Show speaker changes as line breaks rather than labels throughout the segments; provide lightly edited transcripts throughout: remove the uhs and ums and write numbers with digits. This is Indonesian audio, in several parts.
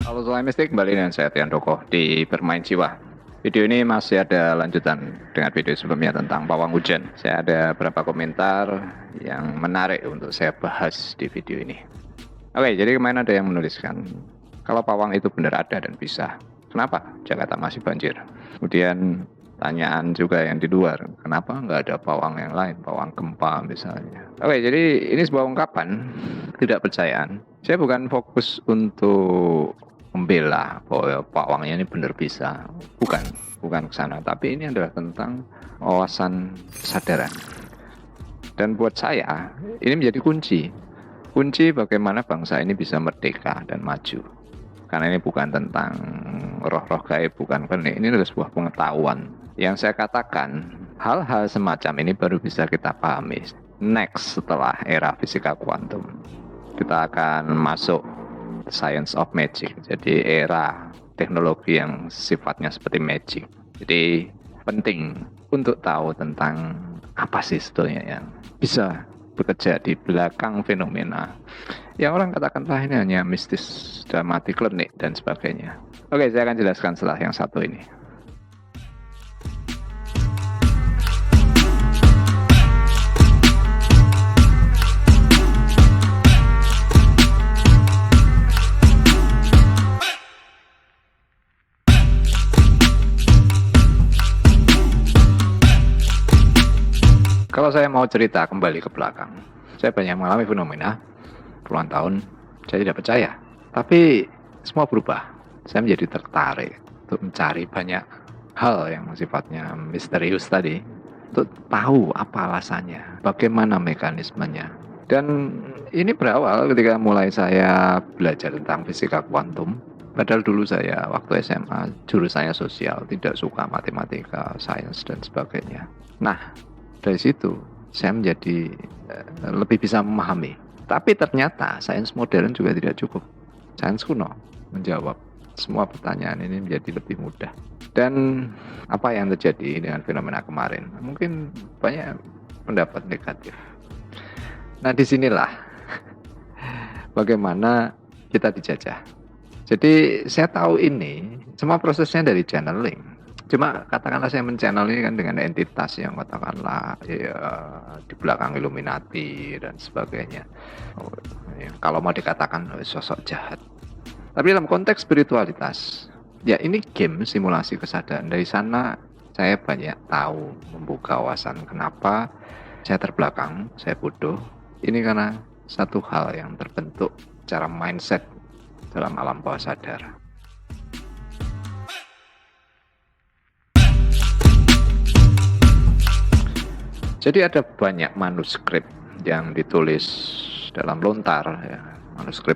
Halo Soal Mistik, kembali dengan saya Tian Doko di Bermain Jiwa. Video ini masih ada lanjutan dengan video sebelumnya tentang pawang hujan. Saya ada beberapa komentar yang menarik untuk saya bahas di video ini. Oke, jadi kemarin ada yang menuliskan, kalau pawang itu benar ada dan bisa, kenapa Jakarta masih banjir? Kemudian tanyaan juga yang di luar, kenapa nggak ada pawang yang lain, pawang gempa misalnya. Oke, jadi ini sebuah ungkapan ketidakpercayaan. Saya bukan fokus untuk membela bahwa pawangnya ini benar bisa, bukan ke sana, tapi ini adalah tentang wawasan kesadaran. Dan buat saya, ini menjadi kunci bagaimana bangsa ini bisa merdeka dan maju. Karena ini bukan tentang roh-roh gaib, bukan, ini adalah sebuah pengetahuan. Yang saya katakan, hal-hal semacam ini baru bisa kita pahami next setelah era fisika kuantum. Kita akan masuk science of magic, jadi era teknologi yang sifatnya seperti magic. Jadi penting untuk tahu tentang apa sih sebetulnya yang bisa bekerja di belakang fenomena yang orang katakanlah ini hanya mistis, dramatik, klinik, dan sebagainya. Oke, saya akan jelaskan setelah yang satu ini. Kalau saya mau cerita kembali ke belakang, saya banyak mengalami fenomena puluhan tahun, saya tidak percaya. Tapi semua berubah. Saya menjadi tertarik untuk mencari banyak hal yang sifatnya misterius tadi, untuk tahu apa alasannya, bagaimana mekanismenya. Dan ini berawal ketika mulai saya belajar tentang fisika kuantum. Padahal dulu saya waktu SMA jurusannya sosial, tidak suka matematika, sains, dan sebagainya. Nah, dari situ saya menjadi lebih bisa memahami. Tapi ternyata sains modern juga tidak cukup. Sains kuno menjawab semua pertanyaan ini menjadi lebih mudah. Dan apa yang terjadi dengan fenomena kemarin? Mungkin banyak pendapat negatif. Nah, disinilah bagaimana kita dijajah. Jadi saya tahu ini semua prosesnya dari channeling. Cuma katakanlah saya men-channel ini kan dengan entitas yang katakanlah ya, di belakang Illuminati dan sebagainya. Kalau mau dikatakan sosok jahat. Tapi dalam konteks spiritualitas, ya ini game simulasi kesadaran. Dari sana saya banyak tahu, membuka wawasan kenapa saya terbelakang, saya bodoh. Ini karena satu hal yang terbentuk secara mindset dalam alam bawah sadar. Jadi ada banyak manuskrip yang ditulis dalam lontar, ya,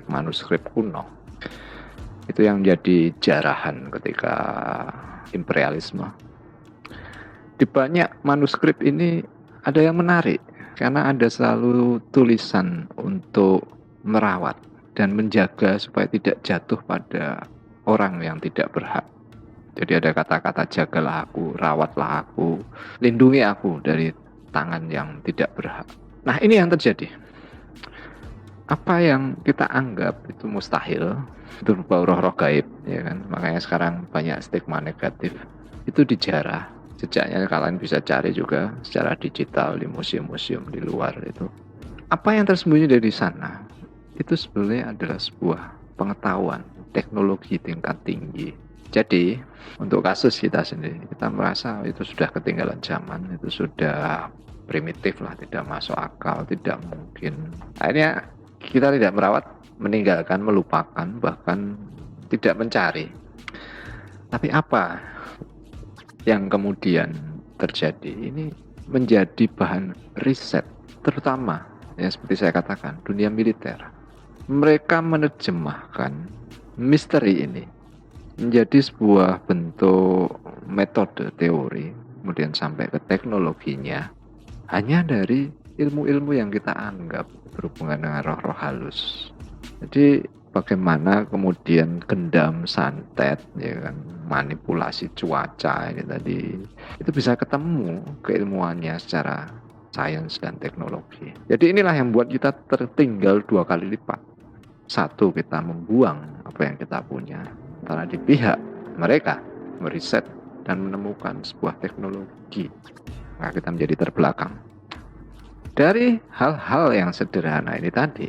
manuskrip kuno. Itu yang jadi jarahan ketika imperialisme. Di banyak manuskrip ini ada yang menarik, karena ada selalu tulisan untuk merawat dan menjaga supaya tidak jatuh pada orang yang tidak berhak. Jadi ada kata-kata jagalah aku, rawatlah aku, lindungi aku dari tangan yang tidak berhak. Nah, ini yang terjadi. Apa yang kita anggap itu mustahil, itu berbau roh-roh gaib, ya kan? Makanya sekarang banyak stigma negatif. Itu dijarah. Jejaknya kalian bisa cari juga secara digital di museum-museum di luar itu. Apa yang tersembunyi dari sana? Itu sebenarnya adalah sebuah pengetahuan, teknologi tingkat tinggi. Jadi, untuk kasus kita sendiri, kita merasa itu sudah ketinggalan zaman, itu sudah primitif lah, tidak masuk akal, tidak mungkin. Akhirnya kita tidak merawat, meninggalkan, melupakan, bahkan tidak mencari. Tapi apa yang kemudian terjadi? Ini menjadi bahan riset, terutama ya seperti saya katakan, dunia militer. Mereka menerjemahkan misteri ini menjadi sebuah bentuk metode teori, kemudian sampai ke teknologinya, hanya dari ilmu-ilmu yang kita anggap berhubungan dengan roh-roh halus. Jadi bagaimana kemudian gendam santet, ya kan, manipulasi cuaca ini tadi, itu bisa ketemu keilmuannya secara sains dan teknologi. Jadi inilah yang membuat kita tertinggal 2 kali lipat. satu, kita membuang apa yang kita punya, karena di pihak mereka meriset dan menemukan sebuah teknologi, maka kita menjadi terbelakang. Dari hal-hal yang sederhana ini tadi,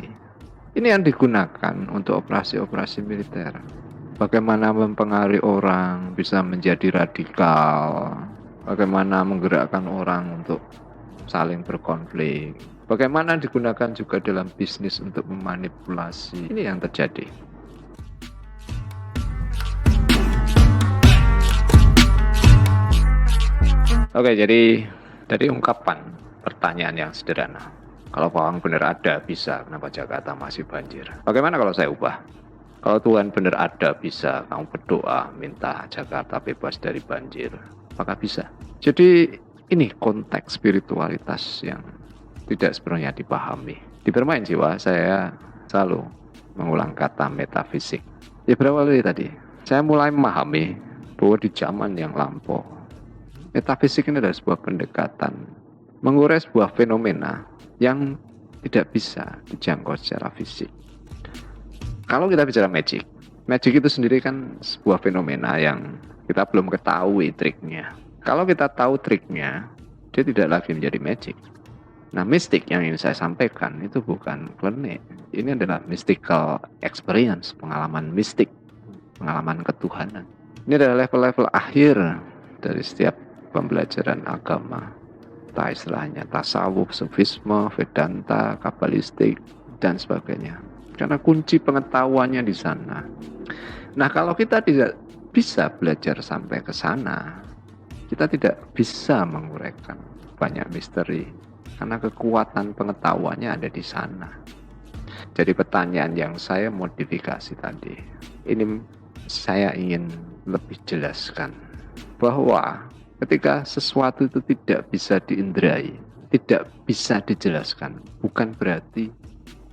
ini yang digunakan untuk operasi-operasi militer. Bagaimana mempengaruhi orang bisa menjadi radikal, bagaimana menggerakkan orang untuk saling berkonflik, bagaimana digunakan juga dalam bisnis untuk memanipulasi. Ini yang terjadi. Oke, jadi dari ungkapan pertanyaan yang sederhana, kalau pawang benar ada, bisa, kenapa Jakarta masih banjir? Bagaimana kalau saya ubah? Kalau Tuhan benar ada, bisa, kamu berdoa minta Jakarta bebas dari banjir, apakah bisa? Jadi ini konteks spiritualitas yang tidak sebenarnya dipahami. Di Bermain Jiwa saya selalu mengulang kata metafisik. Ya, berapa kali tadi saya mulai memahami bahwa di zaman yang lampau, metafisik ini adalah sebuah pendekatan mengurai sebuah fenomena yang tidak bisa dijangkau secara fisik. Kalau kita bicara magic itu sendiri kan sebuah fenomena yang kita belum ketahui triknya. Kalau kita tahu triknya, dia tidak lagi menjadi magic. Nah, mistik yang ingin saya sampaikan itu bukan klinik. Ini adalah mystical experience, pengalaman mistik, pengalaman ketuhanan. Ini adalah level-level akhir dari setiap pembelajaran agama. Entah istilahnya tasawuf, sufisme, vedanta, kabalistik, dan sebagainya. Karena kunci pengetahuannya di sana. Nah, kalau kita tidak bisa belajar sampai ke sana, kita tidak bisa menguraikan banyak misteri. Karena kekuatan pengetahuannya ada di sana. Jadi pertanyaan yang saya modifikasi tadi, ini saya ingin lebih jelaskan bahwa ketika sesuatu itu tidak bisa diindrai, tidak bisa dijelaskan, bukan berarti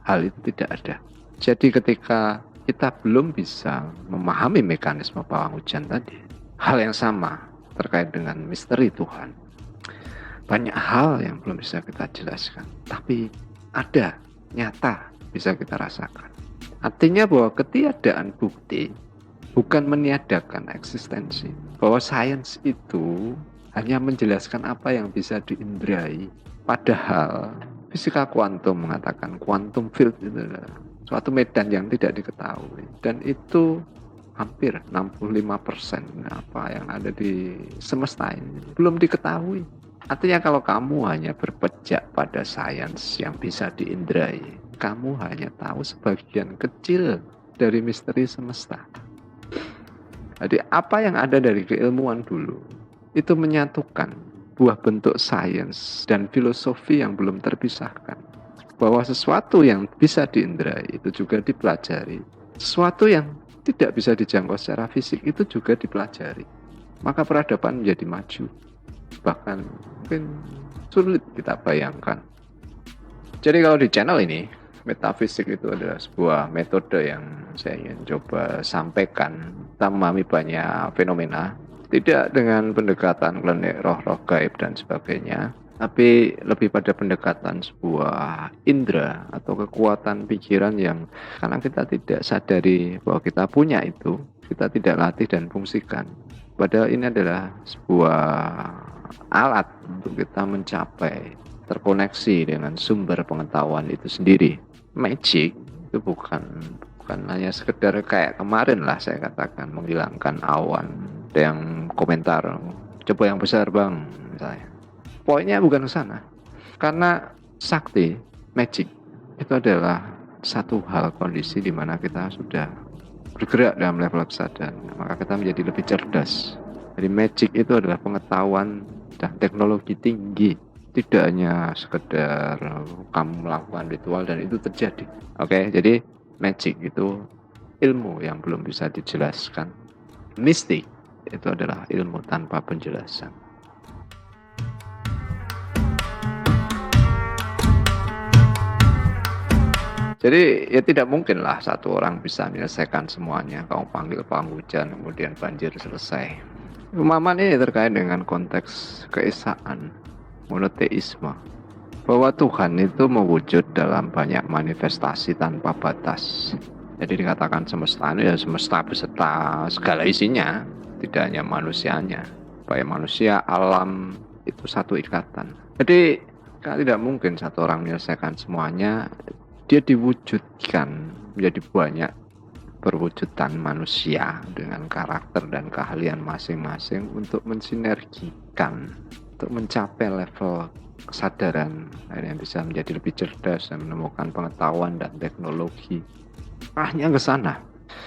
hal itu tidak ada. Jadi ketika kita belum bisa memahami mekanisme pawang hujan tadi, hal yang sama terkait dengan misteri Tuhan. Banyak hal yang belum bisa kita jelaskan, tapi ada, nyata, bisa kita rasakan. Artinya bahwa ketiadaan bukti bukan meniadakan eksistensi. Bahwa sains itu hanya menjelaskan apa yang bisa diindrai. Padahal fisika kuantum mengatakan quantum field itu adalah suatu medan yang tidak diketahui. Dan itu hampir 65% apa yang ada di semesta ini belum diketahui. Artinya kalau kamu hanya berpejak pada sains yang bisa diindrai, kamu hanya tahu sebagian kecil dari misteri semesta. Jadi apa yang ada dari keilmuan dulu itu menyatukan buah bentuk sains dan filosofi yang belum terpisahkan. Bahwa sesuatu yang bisa diindrai itu juga dipelajari. Sesuatu yang tidak bisa dijangkau secara fisik itu juga dipelajari. Maka peradaban menjadi maju. Bahkan mungkin sulit kita bayangkan. Jadi kalau di channel ini, metafisik itu adalah sebuah metode yang saya ingin coba sampaikan. Kita memahami banyak fenomena, tidak dengan pendekatan klinik roh-roh gaib dan sebagainya, tapi lebih pada pendekatan sebuah indera atau kekuatan pikiran yang karena kita tidak sadari bahwa kita punya itu, kita tidak latih dan fungsikan. Padahal ini adalah sebuah alat untuk kita mencapai terkoneksi dengan sumber pengetahuan itu sendiri. Magic itu bukan hanya sekedar kayak kemarin lah saya katakan menghilangkan awan. Ada yang komentar, coba yang besar bang misalnya. Poinnya bukan ke sana. Karena sakti, magic itu adalah satu hal kondisi di mana kita sudah bergerak dalam level kesadaran, maka kita menjadi lebih cerdas. Jadi magic itu adalah pengetahuan dan teknologi tinggi. Tidak hanya sekedar kamu melakukan ritual dan itu terjadi. Oke, jadi magic itu ilmu yang belum bisa dijelaskan. Mistik itu adalah ilmu tanpa penjelasan. Jadi ya tidak mungkinlah satu orang bisa menyelesaikan semuanya. Kamu panggil pawang hujan kemudian banjir selesai. Pemahaman ini terkait dengan konteks keesaan, monoteisme. bahwa Tuhan itu mewujud dalam banyak manifestasi tanpa batas. Jadi dikatakan semesta itu ya semesta beserta segala isinya, tidak hanya manusianya. Baik manusia, alam itu satu ikatan. Jadi tidak mungkin satu orang menyelesaikan semuanya. Dia diwujudkan menjadi banyak perwujudan manusia dengan karakter dan keahlian masing-masing untuk mensinergikan, untuk mencapai level kesadaran yang bisa menjadi lebih cerdas dan menemukan pengetahuan dan teknologi. Arahnya ke sana.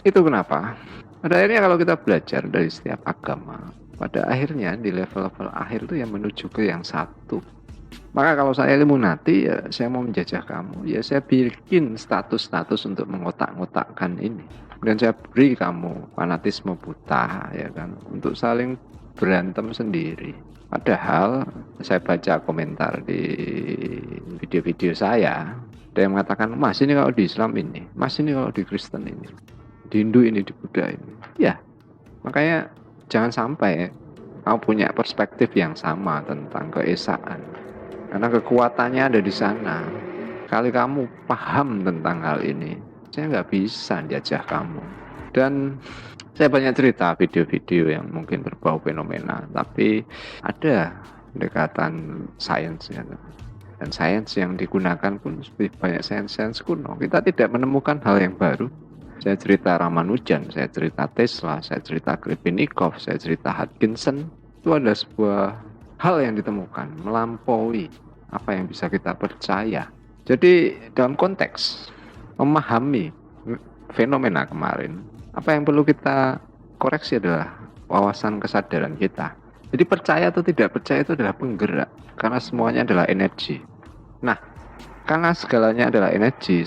Itu kenapa? Pada akhirnya kalau kita belajar dari setiap agama, pada akhirnya di level-level akhir itu yang menuju ke yang satu. Maka kalau saya Illuminati, ya saya mau menjajah kamu, ya saya bikin status-status untuk mengotak-ngotakkan ini. Dan saya beri kamu fanatisme buta, ya kan, untuk saling berantem sendiri. Padahal saya baca komentar di video-video saya, ada yang mengatakan, Mas ini kalau di Islam ini, Mas ini kalau di Kristen ini, di Hindu ini, di Buddha ini. Ya, makanya jangan sampai kamu punya perspektif yang sama tentang keesaan. Karena kekuatannya ada di sana. Kali kamu paham tentang hal ini, saya nggak bisa jajah kamu. Dan saya banyak cerita video-video yang mungkin berbau fenomena, tapi ada pendekatan sainsnya. Dan sains yang digunakan pun lebih banyak sains-sains kuno. Kita tidak menemukan hal yang baru. Saya cerita Ramanujan, saya cerita Tesla, saya cerita Krepenikov, saya cerita Hutchinson. Itu ada sebuah hal yang ditemukan melampaui apa yang bisa kita percaya. Jadi dalam konteks memahami fenomena kemarin, apa yang perlu kita koreksi adalah wawasan kesadaran kita. Jadi percaya atau tidak percaya itu adalah penggerak, karena semuanya adalah energi. Nah, karena segalanya adalah energi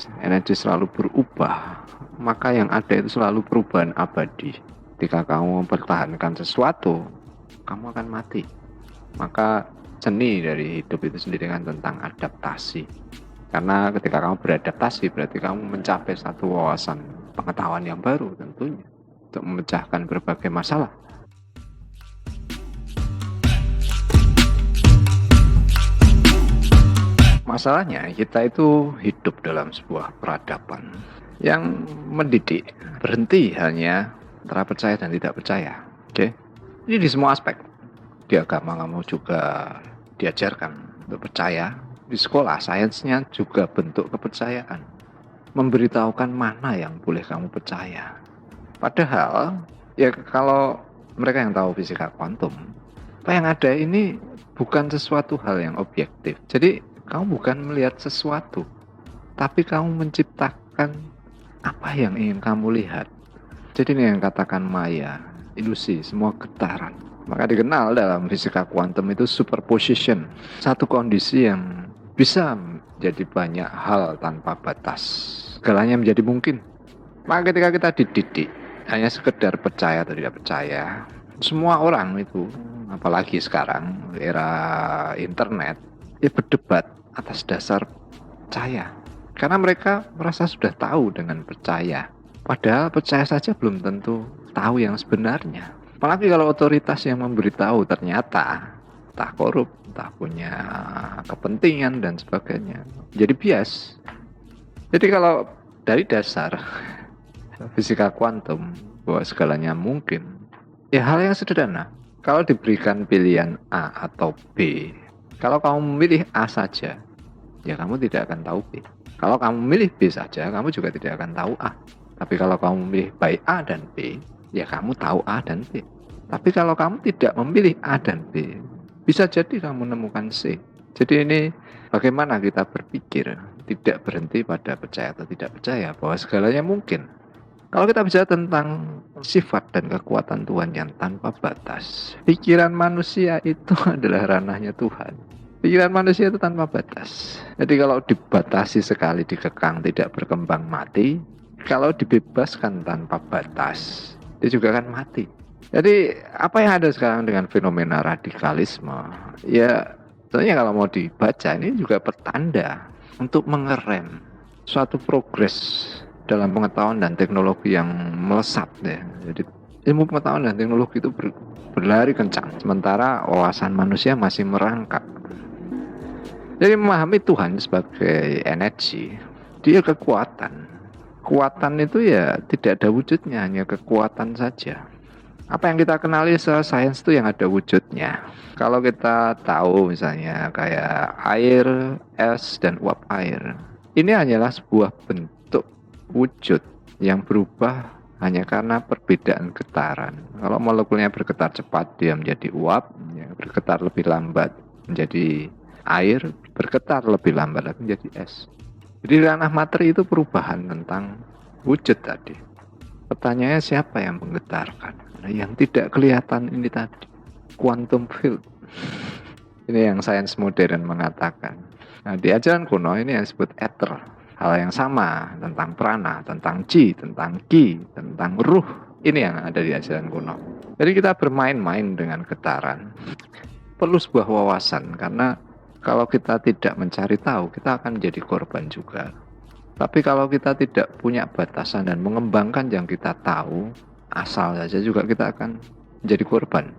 selalu berubah, maka yang ada itu selalu perubahan abadi. Ketika kamu mempertahankan sesuatu, kamu akan mati. Maka seni dari hidup itu sendiri kan tentang adaptasi. Karena ketika kamu beradaptasi, berarti kamu mencapai satu wawasan pengetahuan yang baru tentunya, untuk memecahkan berbagai masalah. Masalahnya kita itu hidup dalam sebuah peradaban yang mendidik, berhenti hanya antara percaya dan tidak percaya. Oke? Ini di semua aspek. Di agama kamu juga diajarkan untuk percaya. Di sekolah sainsnya juga bentuk kepercayaan. Memberitahukan mana yang boleh kamu percaya. Padahal ya kalau mereka yang tahu fisika kuantum, apa yang ada ini bukan sesuatu hal yang objektif. Jadi kamu bukan melihat sesuatu, tapi kamu menciptakan apa yang ingin kamu lihat. Jadi ini yang katakan maya, ilusi, semua getaran. Maka dikenal dalam fisika kuantum itu superposition, satu kondisi yang bisa menjadi banyak hal tanpa batas. Segalanya menjadi mungkin. Maka ketika kita dididik hanya sekedar percaya atau tidak percaya, semua orang itu, apalagi sekarang era internet, berdebat atas dasar percaya. Karena mereka merasa sudah tahu dengan percaya. Padahal percaya saja belum tentu tahu yang sebenarnya. Apalagi kalau otoritas yang memberitahu ternyata entah korup, entah punya kepentingan dan sebagainya. Jadi bias. Jadi kalau dari dasar fisika kuantum bahwa segalanya mungkin, ya hal yang sederhana. Kalau diberikan pilihan A atau B, kalau kamu memilih A saja, ya kamu tidak akan tahu B. Kalau kamu memilih B saja, kamu juga tidak akan tahu A. Tapi kalau kamu memilih baik A dan B, ya kamu tahu A dan B. Tapi kalau kamu tidak memilih A dan B, bisa jadi kamu menemukan C. Jadi ini bagaimana kita berpikir, tidak berhenti pada percaya atau tidak percaya, bahwa segalanya mungkin. Kalau kita bicara tentang sifat dan kekuatan Tuhan yang tanpa batas, pikiran manusia itu adalah ranahnya Tuhan. Pikiran manusia itu tanpa batas. Jadi kalau dibatasi sekali, dikekang, tidak berkembang, mati. Kalau dibebaskan tanpa batas, dia juga akan mati. Jadi apa yang ada sekarang dengan fenomena radikalisme, ya tentunya kalau mau dibaca ini juga pertanda untuk mengerem suatu progres dalam pengetahuan dan teknologi yang melesat ya. Jadi ilmu pengetahuan dan teknologi itu berlari kencang, sementara wawasan manusia masih merangkak. Jadi memahami Tuhan sebagai energi, dia kekuatan. Kekuatan itu ya tidak ada wujudnya, hanya kekuatan saja. Apa yang kita kenali soal sains itu yang ada wujudnya. Kalau kita tahu misalnya kayak air, es, dan uap air, ini hanyalah sebuah bentuk wujud yang berubah hanya karena perbedaan getaran. Kalau molekulnya bergetar cepat, dia menjadi uap, yang bergetar lebih lambat menjadi air, bergetar lebih lambat lagi menjadi es. Jadi ranah materi itu perubahan tentang wujud tadi. Pertanyaannya siapa yang menggetarkan? Nah, yang tidak kelihatan ini tadi, quantum field. Ini yang sains modern mengatakan. Nah, di ajaran kuno ini yang disebut ether. Hal yang sama tentang prana, tentang chi, tentang ki, tentang ruh. Ini yang ada di ajaran kuno. Jadi kita bermain-main dengan getaran. Perlu sebuah wawasan, karena kalau kita tidak mencari tahu, kita akan menjadi korban juga. Tapi kalau kita tidak punya batasan dan mengembangkan yang kita tahu, asal saja juga kita akan menjadi korban.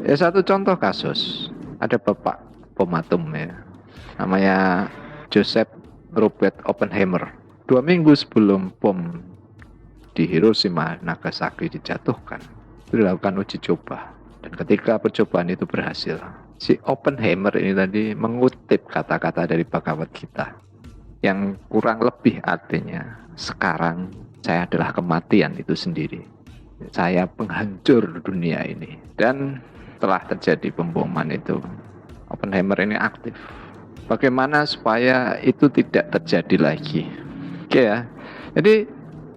Ya, satu contoh kasus, ada bapak bom atom ya, namanya Joseph Robert Oppenheimer. 2 minggu sebelum bom di Hiroshima Nagasaki dijatuhkan, itu dilakukan uji coba. Dan ketika percobaan itu berhasil, si Oppenheimer ini tadi mengutip kata-kata dari Bhagavad Gita yang kurang lebih artinya, sekarang saya adalah kematian itu sendiri, saya penghancur dunia ini. Dan setelah terjadi pemboman itu, Oppenheimer ini aktif bagaimana supaya itu tidak terjadi lagi. Oke ya, jadi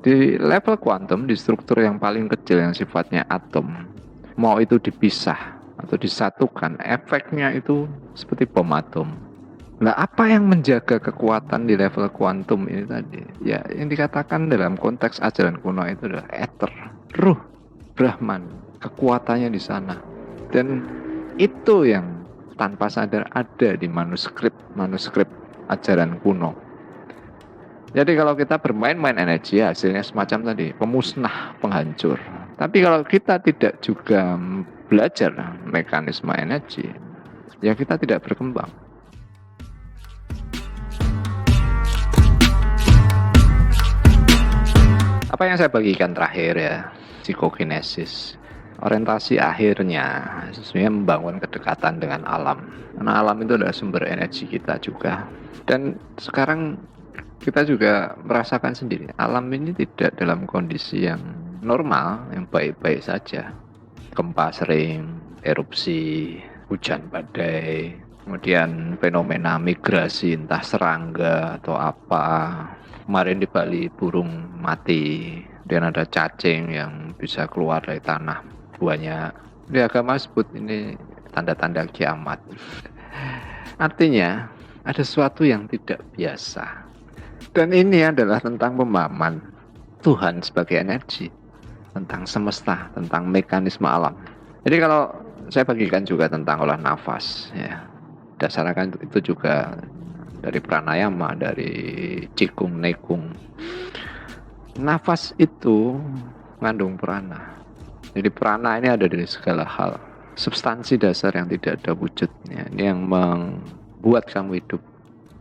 di level kuantum, di struktur yang paling kecil yang sifatnya atom, mau itu dipisah atau disatukan, efeknya itu seperti bom atom. Nah, apa yang menjaga kekuatan di level kuantum ini tadi? Ya, yang dikatakan dalam konteks ajaran kuno itu adalah ether, ruh, Brahman, kekuatannya di sana. Dan itu yang tanpa sadar ada di manuskrip ajaran kuno. Jadi kalau kita bermain-main energi, hasilnya semacam tadi, pemusnah, penghancur. Tapi kalau kita tidak juga belajar mekanisme energi, ya kita tidak berkembang. Apa yang saya bagikan terakhir ya, psikokinesis. Orientasi akhirnya sebenarnya membangun kedekatan dengan alam. Karena alam itu adalah sumber energi kita juga. Dan sekarang kita juga merasakan sendiri, alam ini tidak dalam kondisi yang normal, yang baik-baik saja. Gempa sering, erupsi, hujan badai, kemudian fenomena migrasi entah serangga atau apa. Kemarin di Bali burung mati, dan ada cacing yang bisa keluar dari tanah banyak. Di agama sebut ini tanda-tanda kiamat. Artinya ada sesuatu yang tidak biasa. Dan ini adalah tentang pemahaman Tuhan sebagai energi, tentang semesta, tentang mekanisme alam. Jadi kalau saya bagikan juga tentang olah nafas, ya, dasarkan itu juga dari pranayama, dari Qigong, Neigong. Nafas itu mengandung prana. Jadi prana ini ada dari segala hal, substansi dasar yang tidak ada wujudnya. Ini yang membuat kamu hidup,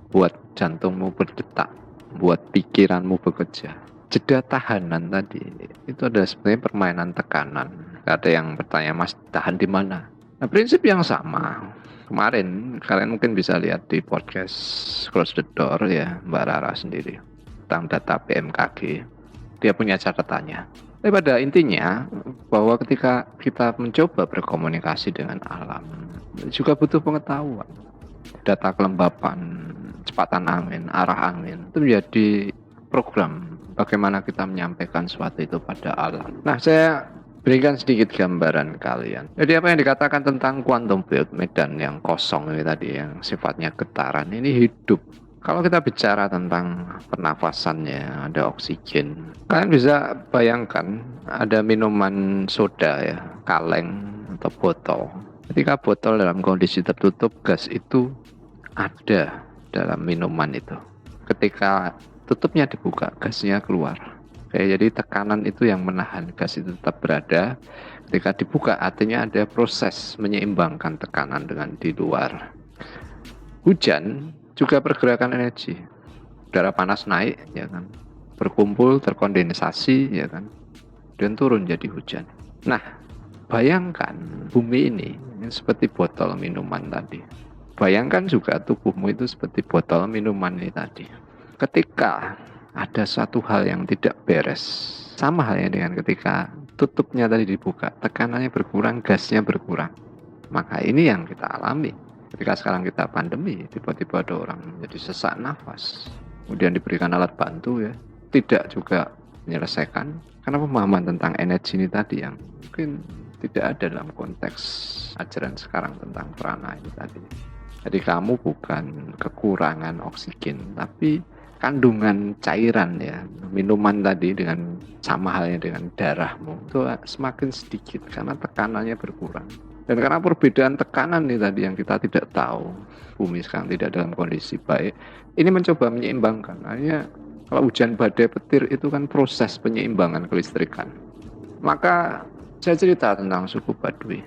buat jantungmu berdetak, buat pikiranmu bekerja. Jeda tahanan tadi itu adalah sebenarnya permainan tekanan. Ada yang bertanya, Mas, tahan di mana? Nah, prinsip yang sama. Kemarin kalian mungkin bisa lihat di podcast Close the Door ya, Mbak Rara sendiri tentang data BMKG. Dia punya catatannya. Tapi pada intinya bahwa ketika kita mencoba berkomunikasi dengan alam juga butuh pengetahuan. Data kelembapan, kecepatan angin, arah angin itu menjadi program bagaimana kita menyampaikan sesuatu itu pada alam. Nah, saya berikan sedikit gambaran kalian. Jadi apa yang dikatakan tentang quantum field, medan yang kosong ini tadi, yang sifatnya getaran, ini hidup. Kalau kita bicara tentang pernafasannya, ada oksigen. Kalian bisa bayangkan ada minuman soda ya, kaleng atau botol. Ketika botol dalam kondisi tertutup, gas itu ada dalam minuman itu. Ketika tutupnya dibuka, gasnya keluar. Jadi tekanan itu yang menahan gas itu tetap berada. Ketika dibuka artinya ada proses menyeimbangkan tekanan dengan di luar. Hujan juga pergerakan energi. Udara panas naik, ya kan, berkumpul, terkondensasi, ya kan, dan turun jadi hujan. Nah, bayangkan bumi ini seperti botol minuman tadi. Bayangkan juga tubuhmu itu seperti botol minuman ini tadi. Ketika ada satu hal yang tidak beres, sama halnya dengan ketika tutupnya tadi dibuka, tekanannya berkurang, gasnya berkurang. Maka ini yang kita alami. Ketika sekarang kita pandemi, tiba-tiba ada orang menjadi sesak nafas, kemudian diberikan alat bantu, ya, tidak juga menyelesaikan, karena pemahaman tentang energi ini tadi yang mungkin tidak ada dalam konteks ajaran sekarang tentang prana ini tadi. Jadi kamu bukan kekurangan oksigen, tapi kandungan cairan, ya, minuman tadi dengan sama halnya dengan darahmu itu semakin sedikit karena tekanannya berkurang. Dan karena perbedaan tekanan nih tadi yang kita tidak tahu, bumi sekarang tidak dalam kondisi baik, ini mencoba menyeimbangkan. Hanya kalau hujan badai petir itu kan proses penyeimbangan kelistrikan. Maka saya cerita tentang suku Baduy.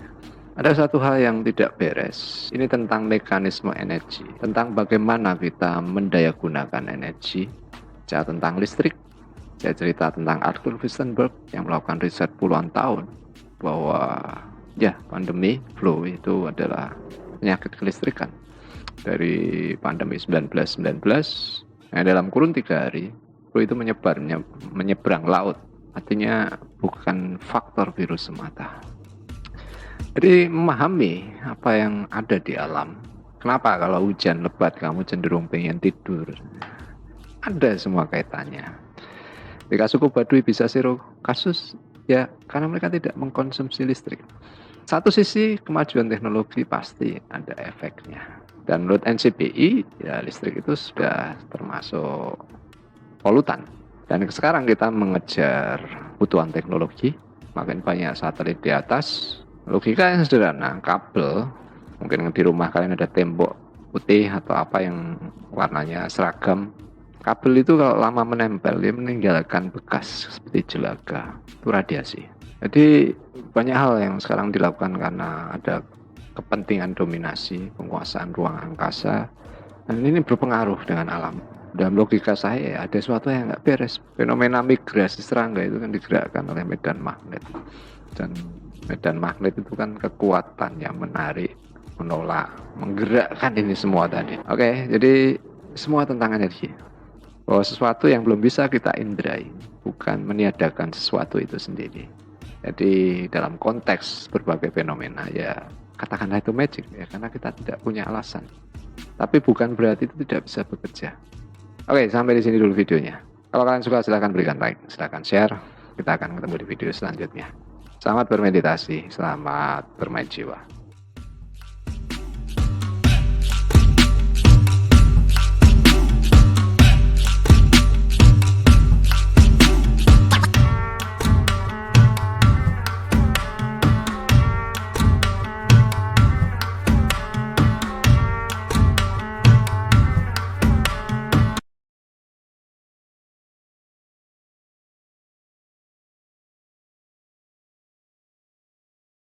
Ada satu hal yang tidak beres. Ini tentang mekanisme energi, tentang bagaimana kita mendayagunakan energi. Saya tentang listrik. Saya cerita tentang Arthur Firstenberg yang melakukan riset puluhan tahun bahwa ya, pandemi flu itu adalah penyakit kelistrikan. Dari pandemi 1919, dalam kurun 3 hari, flu itu menyeberang laut. Artinya bukan faktor virus semata. Jadi memahami apa yang ada di alam. Kenapa kalau hujan lebat kamu cenderung pengen tidur? Ada semua kaitannya. Jika suku Baduy bisa zero kasus, ya karena mereka tidak mengkonsumsi listrik. Satu sisi kemajuan teknologi pasti ada efeknya. Dan menurut NCBI, ya listrik itu sudah termasuk polutan. Dan sekarang kita mengejar kebutuhan teknologi, makin banyak satelit di atas. Logika yang sederhana, kabel, mungkin di rumah kalian ada tembok putih atau apa yang warnanya seragam. Kabel itu kalau lama menempel, dia meninggalkan bekas seperti jelaga, itu radiasi. Jadi banyak hal yang sekarang dilakukan karena ada kepentingan dominasi, penguasaan ruang angkasa, dan ini berpengaruh dengan alam. Dalam logika saya ada sesuatu yang nggak beres. Fenomena migrasi serangga itu kan digerakkan oleh medan magnet, dan medan magnet itu kan kekuatan yang menarik, menolak, menggerakkan ini semua tadi. Oke, jadi semua tentang energi. Bahwa sesuatu yang belum bisa kita indrai, bukan meniadakan sesuatu itu sendiri. Jadi dalam konteks berbagai fenomena, ya katakanlah itu magic, ya, karena kita tidak punya alasan. Tapi bukan berarti itu tidak bisa bekerja. Oke, sampai di sini dulu videonya. Kalau kalian suka silahkan berikan like, silahkan share. Kita akan ketemu di video selanjutnya. Selamat bermeditasi, selamat bermain jiwa.